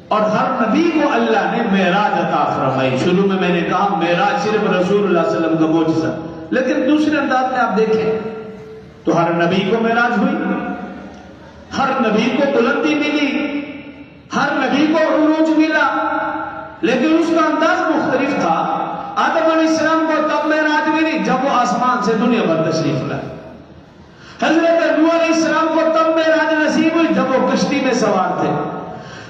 اور ہر نبی کو اللہ نے معراج عطا فرمائی. شروع میں نے کہا معراج صرف رسول اللہ صلی اللہ علیہ وسلم کا معجزہ، لیکن دوسرے انداز میں آپ دیکھیں تو ہر نبی کو معراج ہوئی، ہر نبی کو بلندی ملی، ہر نبی کو عروج ملا، لیکن اس کا انداز مختلف تھا. آدم علیہ السلام کو تب معراج ملی جب وہ آسمان سے دنیا پر تشریف لائے. حضرت نوح علیہ السلام کو تب معراج نصیب ہوئی جب وہ کشتی میں سوار تھے.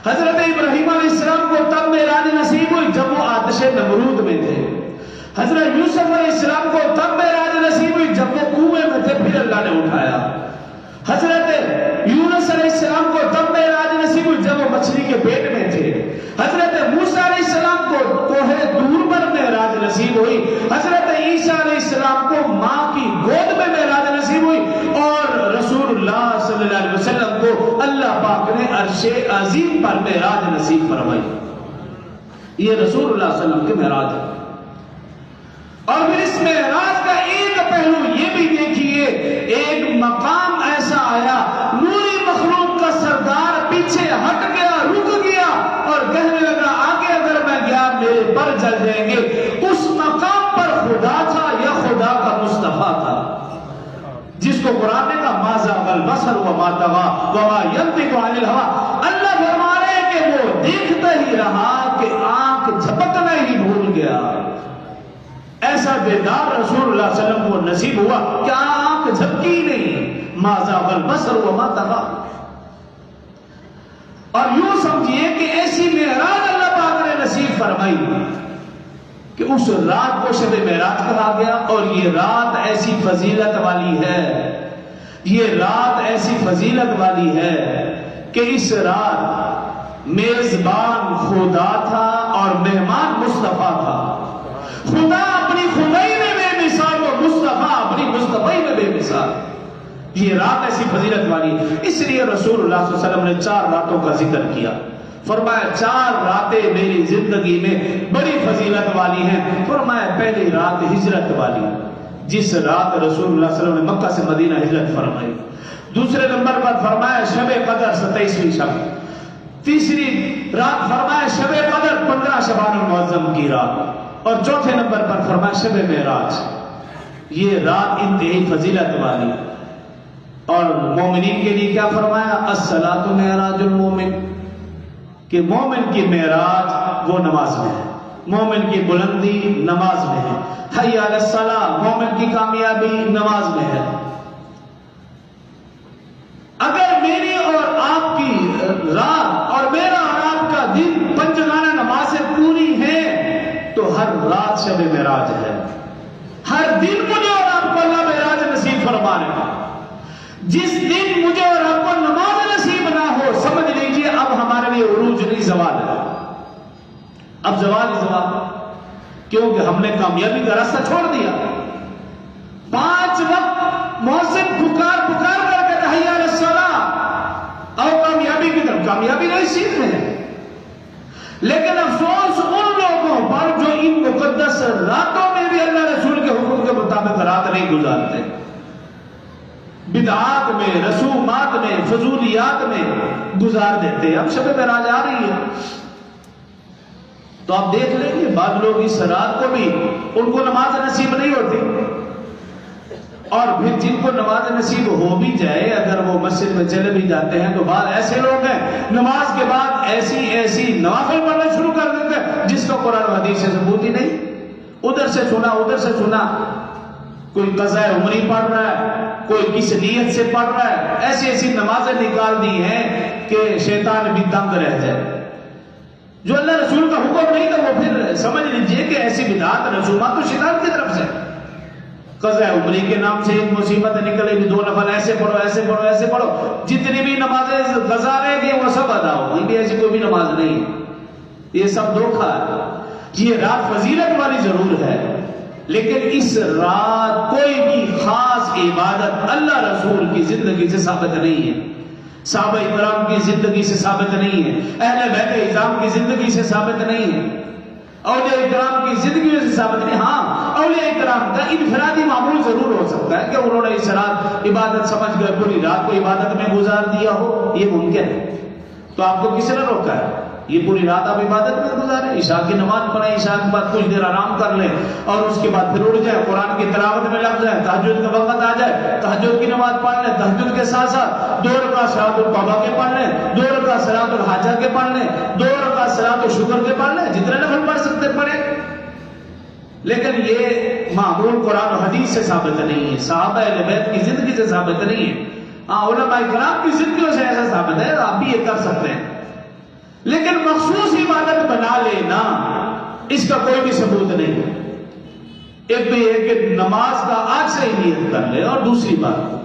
حضرت ابراہیم علیہ السلام کو تب معراج نصیب ہوئی جب وہ آتش نمرود میں تھے. حضرت یوسف علیہ السلام کو تب معراج نصیب ہوئی جب وہ کنویں میں تھے، پھر اللہ نے اٹھایا. حضرت یونس علیہ السلام کو تب معراج نصیب ہوئی جب وہ مچھلی کے پیٹ میں تھے. حضرت موسیٰ علیہ السلام کو کوہ طور پر معراج نصیب ہوئی. حضرت عیسیٰ علیہ السلام کو ماں کی گود میں معراج نصیب ہوئی، اور رسول اللہ صلی اللہ علیہ وسلم کو اللہ پاک نے عرش عظیم پر معراج نصیب فرمائی. یہ رسول اللہ صلی اللہ علیہ وسلم کے معراج ہے. اور پھر اس معراج کا ایک پہلو یہ بھی دیکھیے، ایک مقام ایسا آیا نوری مخلوق کا سردار پیچھے ہٹ گیا، رک گیا اور کہنے لگا آگے اگر میں گیا میرے پر جل جائیں گے. اس مقام پر خدا تھا یا خدا کا مصطفیٰ تھا، جس کو قرآن نے کہا ما زاغ البصر وما طغى وما ينطق عن الهوى. اللہ فرما رہے ہیں کہ وہ دیکھتا ہی رہا کہ آنکھ جھپکنا ہی بھول گیا. ایسا بیدار رسول اللہ صلی اللہ علیہ وسلم کو نصیب ہوا کہ آنکھ جھپکی نہیں. ما زاغ البصر وما طغى. اور یوں سمجھیے کہ ایسی معراج اللہ پاک نے نصیب فرمائی کہ اس رات کو شب معراج کہا گیا. اور یہ رات ایسی فضیلت والی ہے، یہ رات ایسی فضیلت والی ہے کہ اس رات میزبان خدا تھا اور مہمان مصطفیٰ تھا. خدا اپنی خدائی میں بے مثال اور مصطفیٰ اپنی مصطفی میں بے مثال. یہ رات ایسی فضیلت والی، اس لیے رسول اللہ صلی اللہ علیہ وسلم نے 4 راتوں کا ذکر کیا. فرمایا 4 راتیں میری زندگی میں بڑی فضیلت والی ہیں. فرمایا پہلی رات ہجرت والی، جس رات رسول اللہ صلی اللہ علیہ وسلم نے مکہ سے مدینہ ہجرت فرمائی. دوسرے نمبر پر فرمایا شب قدر 27ویں شب. تیسری رات فرمایا شب قدر 15 شعبان المعظم کی رات. اور چوتھے نمبر پر فرمایا شب معراج. یہ رات انتہائی فضیلت والی. اور مومنین کے لیے کیا فرمایا؟ الصلاۃ معراج المومن، کہ مومن کی معراج وہ نماز میں ہے، مومن کی بلندی نماز میں ہے. حی علی الصلاۃ، مومن کی کامیابی نماز میں ہے. اگر میری اور آپ کی رات اور میرا اور آپ کا دن 5 روزانہ نمازیں پوری ہیں تو ہر رات شب معراج ہے. ہر دن مجھے اور آپ کو اللہ معراج نصیب فرما رہے ہیں. جس دن مجھے اور آپ کو نماز نصیب نہ ہو، سمجھ لیجئے اب ہمارے لیے عروج نہیں، زوال ہے. اب زوال ہی زوال ہے، کیونکہ ہم نے کامیابی کا راستہ چھوڑ دیا. 5 وقت محسن پکار کر کے حی علی الصلاۃ، اور کامیابی کی طرف، کامیابی نہیں سیکھ رہے ہیں. لیکن افسوس ان لوگوں پر جو ان مقدس راتوں میں بھی اللہ رسول کے حکم کے مطابق رات نہیں گزارتے، بدعات میں، رسومات میں، فضولیات میں گزار دیتے ہیں. اب شب معراج آ رہی ہے تو آپ دیکھ لیں گے بعض لوگ اس رات کو بھی ان کو نماز نصیب نہیں ہوتی، اور پھر جن کو نماز نصیب ہو بھی جائے اگر وہ مسجد میں چلے بھی جاتے ہیں تو بعض ایسے لوگ ہیں نماز کے بعد ایسی نوافل پڑھنا شروع کر دیتے ہیں جس کا قرآن و حدیث سے ثبوت ہی نہیں. ادھر سے سنا، کوئی قضاء عمری پڑھ رہا ہے، کوئی کس نیت سے پڑھ رہا ہے. ایسی نمازیں نکال دی ہیں کہ شیطان بھی دنگ رہ جائے. جو اللہ رسول کا حکم نہیں تھا وہ پھر سمجھ لیجئے کہ ایسی بدعات رسومات تو شیطان کی طرف سے. قضاء عمری کے نام سے ایک مصیبت نکلے گی، 2 نفل ایسے پڑھو، جتنی بھی نمازیں قضا رہے گی وہ سب ادا ہو. یہ بھی ایسی کوئی بھی نماز نہیں، یہ سب دھوکہ ہے. یہ رات فضیلت والی ضرور ہے، لیکن اس رات کوئی بھی خاص عبادت اللہ رسول کی زندگی سے ثابت نہیں ہے، صحابہ کرام کی زندگی سے ثابت نہیں ہے، اہل بیت اعظام کی زندگی سے ثابت نہیں ہے، اولیاء کرام کی زندگی سے ثابت نہیں. ہاں اولیاء کرام کا انفرادی معمول ضرور ہو سکتا ہے کہ انہوں نے اس رات عبادت سمجھ کر پوری رات کو عبادت میں گزار دیا ہو، یہ ممکن ہے. تو آپ کو کس نے روکا ہے؟ یہ پوری رات آپ عبادت میں گزاریں، عشاء کی نماز پڑھیں، عشاء کے بعد کچھ دیر آرام کر لیں اور اس کے بعد پھر اٹھ جائیں، قرآن کی تلاوت میں لگ جائیں، تہجد کا وقت آ جائے تہجد کی نماز پڑھ لیں، تہجد کے ساتھ ساتھ 2 رکعت صلاۃ التوبہ کے پڑھ لیں، 2 رکعت صلاۃ الحاجہ کے پڑھ لیں، 2 رکعت صلاۃ الشکر کے پڑھ لیں، جتنے نفل پڑھ سکتے پڑھیں۔ لیکن یہ معمول قرآن و حدیث سے ثابت نہیں ہے، صحابہ اہل بیت کی زندگی سے ثابت نہیں ہے، علماء کرام کی زندگیوں سے ایسا ثابت ہے، آپ بھی یہ کر سکتے ہیں، لیکن مخصوص عبادت بنا لینا اس کا کوئی بھی ثبوت نہیں۔ ایک بھی ہے کہ نماز کا آج سے ہی نیت کر لے، اور دوسری بات